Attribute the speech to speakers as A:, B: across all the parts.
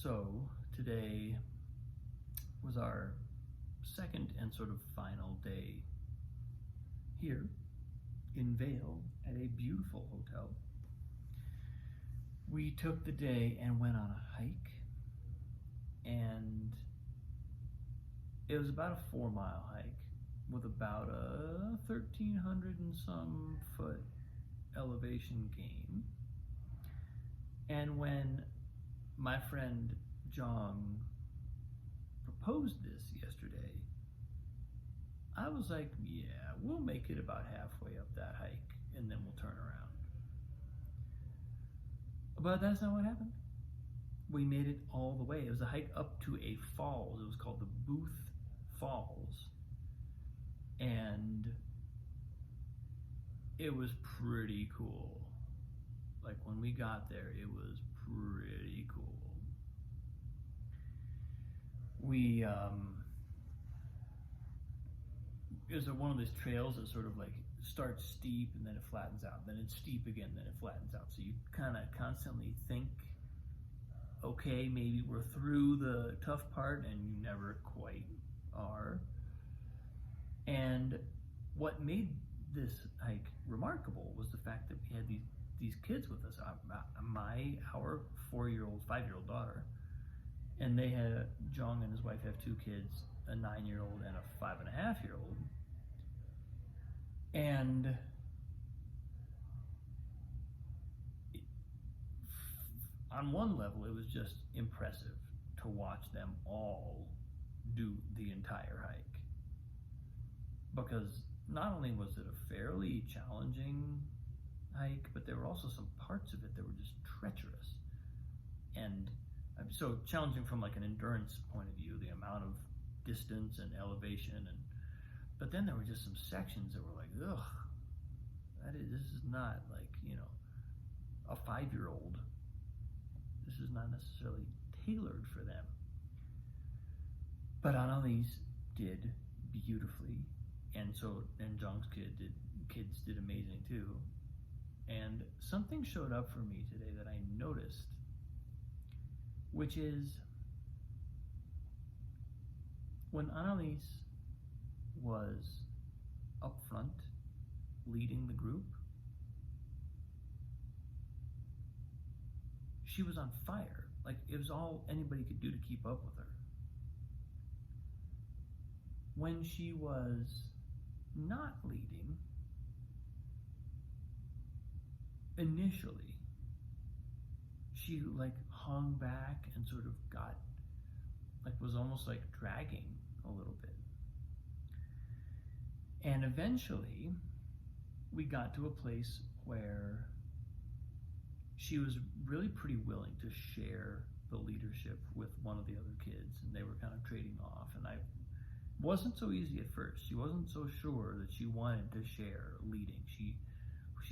A: So today was our second and sort of final day here in Vail at a beautiful hotel. We took the day and went on a hike, and it was about a 4-mile hike with about a 1,300 and some foot elevation gain. And when my friend Jong proposed this yesterday, I was like, yeah, we'll make it about halfway up that hike and then we'll turn around. But that's not what happened. We made it all the way. It was a hike up to a falls. It was called the Booth Falls. And it was pretty cool. Like when we got there, it was pretty cool. It was one of those trails that sort of like starts steep and then it flattens out, then it's steep again, then it flattens out. So you kind of constantly think, okay, maybe we're through the tough part, and you never quite are. And what made this hike remarkable was the fact that we had these kids with us. Our 4-year-old, 5-year-old daughter, and they had, Jong and his wife have 2 kids, a 9-year-old and a 5.5-year-old. And on one level, it was just impressive to watch them all do the entire hike. Because not only was it a fairly challenging hike, but there were also some parts of it that were just treacherous. And so challenging from like an endurance point of view, the amount of distance and elevation, but then there were just some sections that were like, ugh, this is not like, a 5-year-old. This is not necessarily tailored for them. But Annalise did beautifully, and Jong's kids did amazing too. And something showed up for me today that I noticed, which is when Annalise was up front leading the group, she was on fire. Like, it was all anybody could do to keep up with her. When she was not leading, initially, she like hung back and sort of was almost like dragging a little bit. And eventually, we got to a place where she was really pretty willing to share the leadership with one of the other kids, and they were kind of trading off. And I wasn't so easy at first. She wasn't so sure that she wanted to share leading. She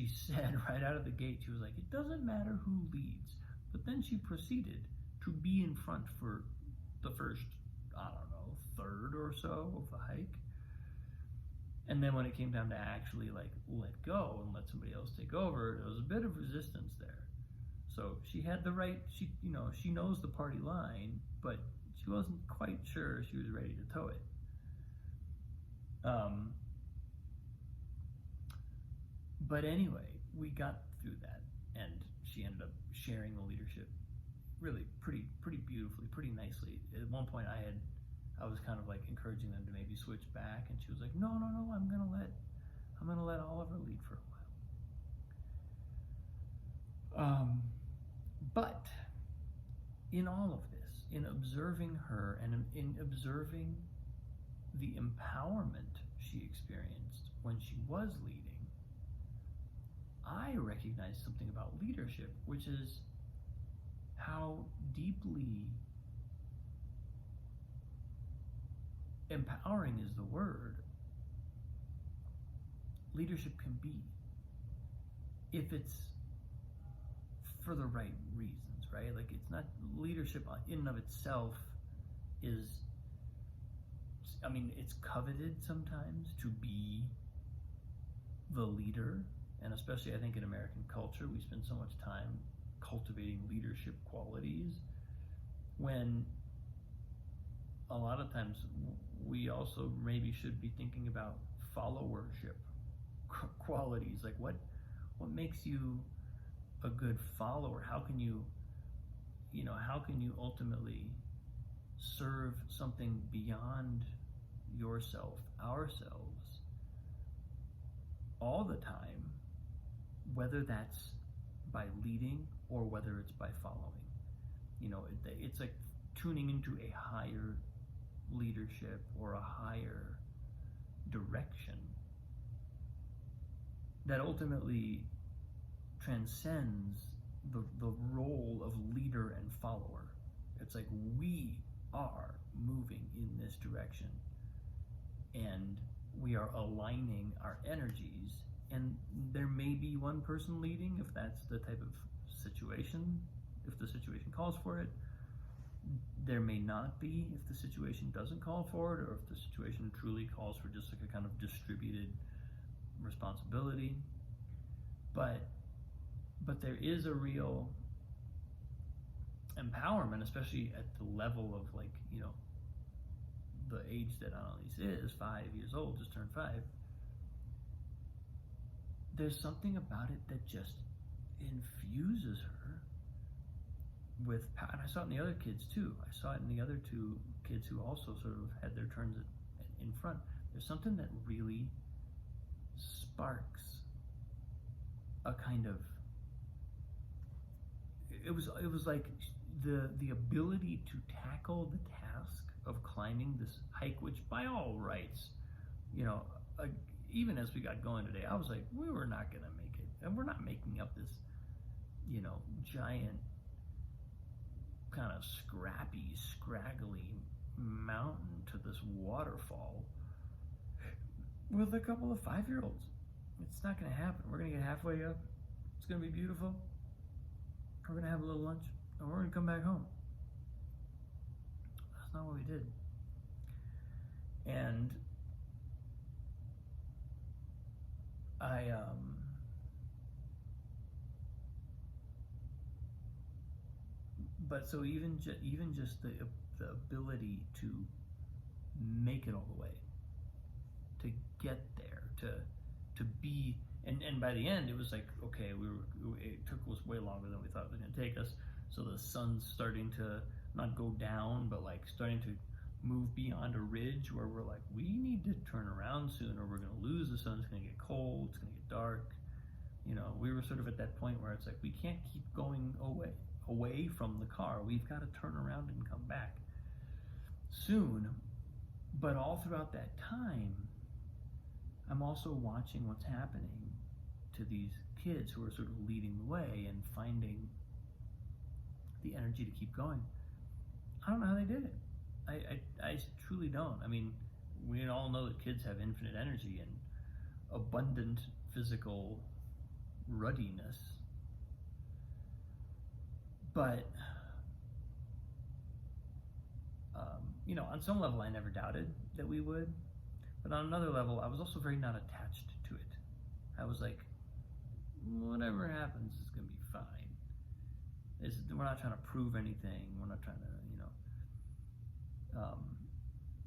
A: said right out of the gate, she was like, it doesn't matter who leads. But then she proceeded to be in front for the first, third or so of the hike. And then when it came time to actually like let go and let somebody else take over, there was a bit of resistance there. So she had the right, she knows the party line, but she wasn't quite sure she was ready to tow it. But anyway, we got through that, and she ended up sharing the leadership really pretty beautifully, pretty nicely. At one point I was kind of like encouraging them to maybe switch back, and she was like, no, I'm gonna let Oliver lead for a while. But in all of this, in observing her and in observing the empowerment she experienced when she was leading, I recognized something about leadership, which is how deeply empowering is the word leadership can be, if it's for the right reasons, right? Like, it's not, leadership in and of itself is, it's coveted sometimes to be the leader, and especially I think in American culture, we spend so much time cultivating leadership qualities. when a lot of times we also maybe should be thinking about followership qualities, like what makes you a good follower? How can you ultimately serve something beyond yourself, ourselves, all the time, whether that's by leading or whether it's by following. It's like tuning into a higher leadership or a higher direction that ultimately transcends the role of leader and follower. It's like we are moving in this direction and we are aligning our energies, and there may be one person leading if that's the type of situation, if the situation calls for it. There may not be if the situation doesn't call for it, or if the situation truly calls for just like a kind of distributed responsibility. But there is a real empowerment, especially at the level of the age that Annalise is, 5 years old, just turned 5. There's something about it that just infuses her with power. And I saw it in the other kids too. I saw it in the other 2 kids who also sort of had their turns in front. There's something that really sparks a kind of, it was like the ability to tackle the task of climbing this hike, which by all rights, even as we got going today, I was like, we were not gonna make it, and we're not making up this giant kind of scraggly mountain to this waterfall with a couple of 5-year-olds. It's not going to happen. We're going to get halfway up. It's going to be beautiful. We're going to have a little lunch, and we're going to come back home. That's not what we did. And but so even just the ability to make it all the way, to get there, to be, and by the end it was like, okay, it took us way longer than we thought it was going to take us. So the sun's starting to not go down, but like starting to move beyond a ridge where we're like, we need to turn around soon or we're going to lose the sun. It's going to get cold, it's going to get dark. We were sort of at that point where it's like, we can't keep going away from the car. We've got to turn around and come back soon. But all throughout that time, I'm also watching what's happening to these kids who are sort of leading the way and finding the energy to keep going. I don't know how they did it. I truly don't. I mean, we all know that kids have infinite energy and abundant physical ruddiness. But, on some level I never doubted that we would. But on another level, I was also very not attached to it. I was like, whatever happens is going to be fine. We're not trying to prove anything. We're not trying to,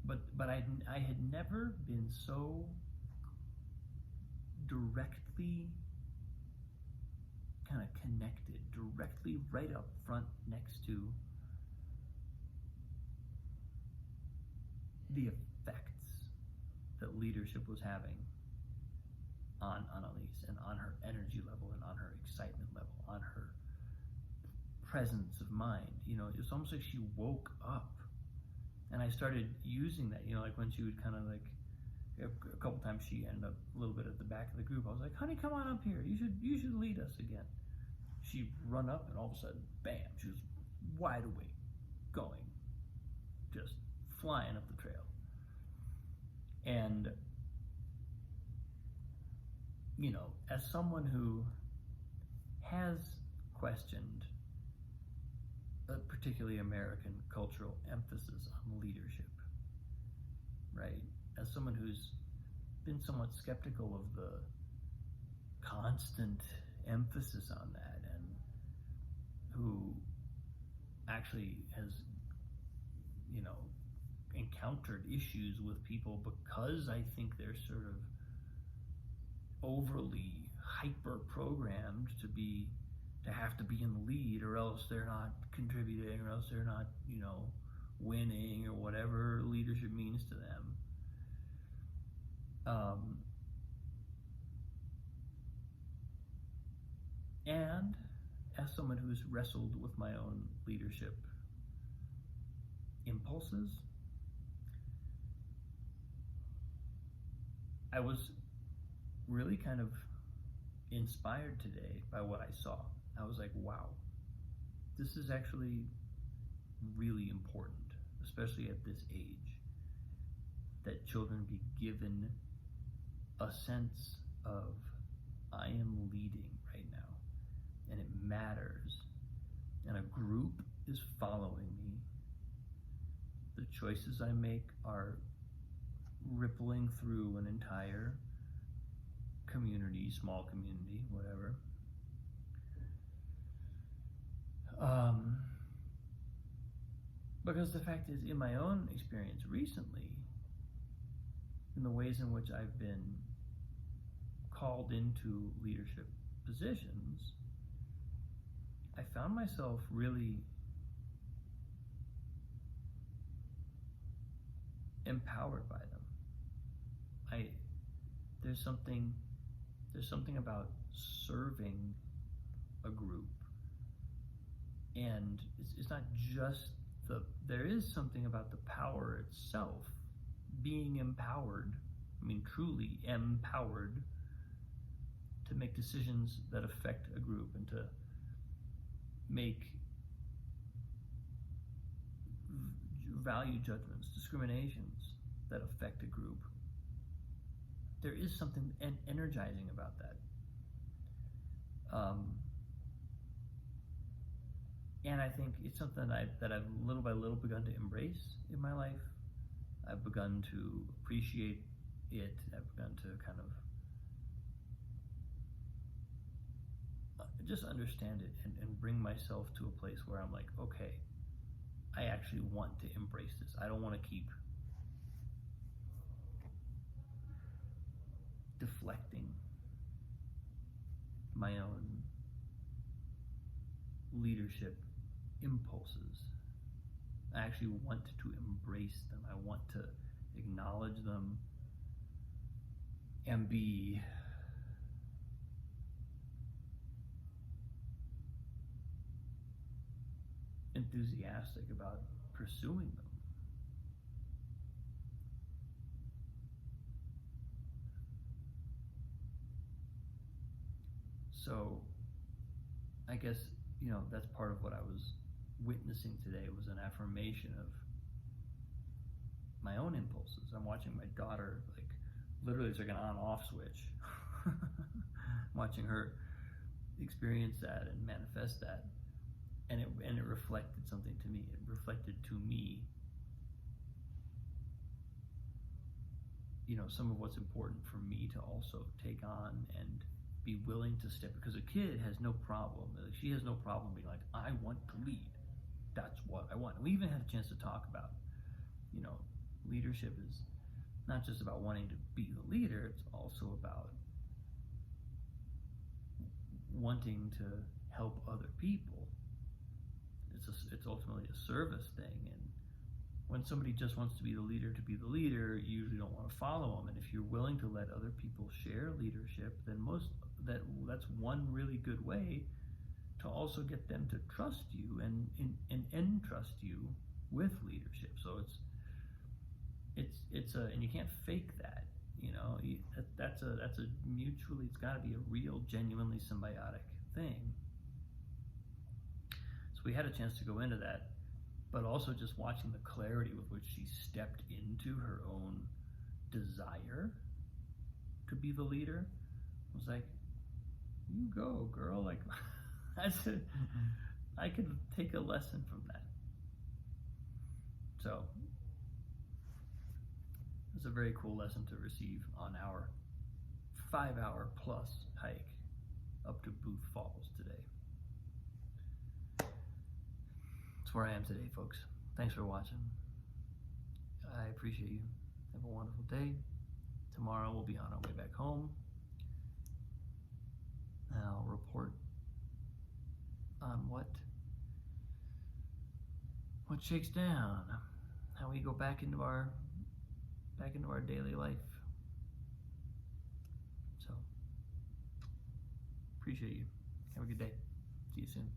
A: But I had never been so directly kind of connected, directly right up front next to the effects that leadership was having on Annalise and on her energy level and on her excitement level, on her presence of mind. It was almost like she woke up. And I started using that, like when she would kind of like, a couple times she ended up a little bit at the back of the group. I was like, honey, come on up here. You should lead us again. She'd run up and all of a sudden, bam, she was wide awake, going, just flying up the trail. And, as someone who has questioned a particularly American cultural emphasis on leadership, right? As someone who's been somewhat skeptical of the constant emphasis on that, and who actually has encountered issues with people because I think they're sort of overly hyper programmed to have to be in the lead, or else they're not contributing, or else they're not winning, or whatever leadership means to them. And as someone who's wrestled with my own leadership impulses, I was really kind of inspired today by what I saw. I was like, wow, this is actually really important, especially at this age, that children be given a sense of, I am leading right now, and it matters, and a group is following me. The choices I make are rippling through an entire community, small community, whatever. Because the fact is, in my own experience recently, in the ways in which I've been called into leadership positions, I found myself really empowered by them. There's something about serving a group, and it's not just there is something about the power itself, being empowered, truly empowered to make decisions that affect a group and to make value judgments, discriminations that affect a group. There is something energizing about that. And I think it's something that I've little by little begun to embrace in my life. I've begun to appreciate it. I've begun to kind of just understand it and bring myself to a place where I'm like, okay, I actually want to embrace this. I don't want to keep deflecting my own leadership impulses. I actually want to embrace them. I want to acknowledge them and be enthusiastic about pursuing them. So I guess, that's part of what I was witnessing today, was an affirmation of my own impulses. I'm watching my daughter, literally it's like an on-off switch. Watching her experience that and manifest that. And it reflected something to me. It reflected to me, some of what's important for me to also take on and be willing to step, because a kid has no problem. She has no problem being like, I want to lead. That's what I want. And we even had a chance to talk about, leadership is not just about wanting to be the leader. It's also about wanting to help other people. It's ultimately a service thing. And when somebody just wants to be the leader, you usually don't want to follow them. And if you're willing to let other people share leadership, then that's one really good way to also get them to trust you and entrust you with leadership. So it's and you can't fake that. That's a mutually, it's got to be a real, genuinely symbiotic thing. So we had a chance to go into that, but also just watching the clarity with which she stepped into her own desire to be the leader. I was like, you go, girl. I could take a lesson from that. So it was a very cool lesson to receive on our 5-hour plus hike up to Booth Falls today. That's where I am today, folks. Thanks for watching. I appreciate you. Have a wonderful day. Tomorrow we'll be on our way back home. I'll report on what shakes down, how we go back into our daily life. So appreciate you. Have a good day. See you soon.